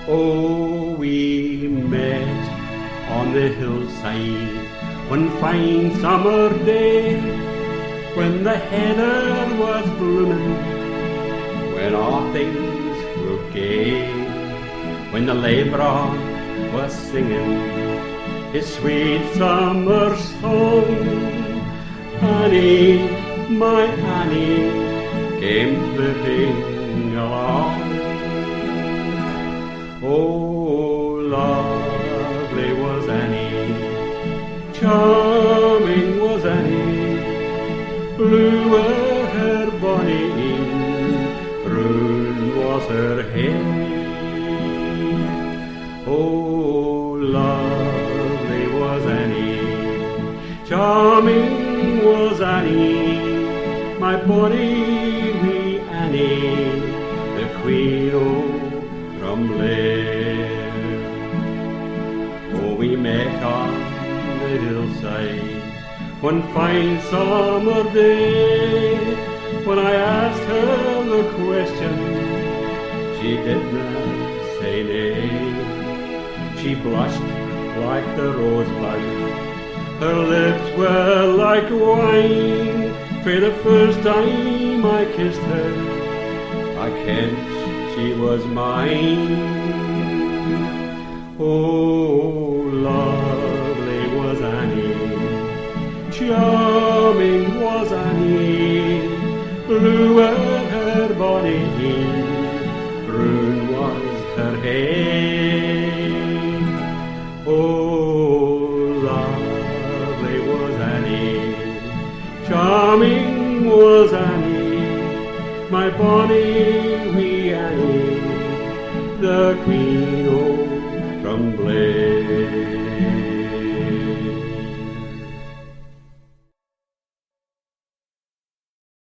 Oh, we met on the hillside one fine summer day, when the heather was blooming, when all things were gay, when the labourer was singing his sweet summer song. Annie, my Annie, came flitting along. Oh, lovely was Annie, charming was Annie, blue were her bonny, brune was her hair. Oh, lovely was Annie, charming was Annie, my bonny wee Annie, the Queen o' Drumblade. Oh, we met on the hillside one fine summer day, when I asked her the question, she did not say nay. She blushed like the rosebud, her lips were like wine. For the first time I kissed her, I kenned she was mine. Oh, lovely was Annie, charming was Annie, blue were her bonny, brune was her hair. Oh, lovely was Annie, charming was Annie, my bonny wee Annie, the Queen o' Drumblade.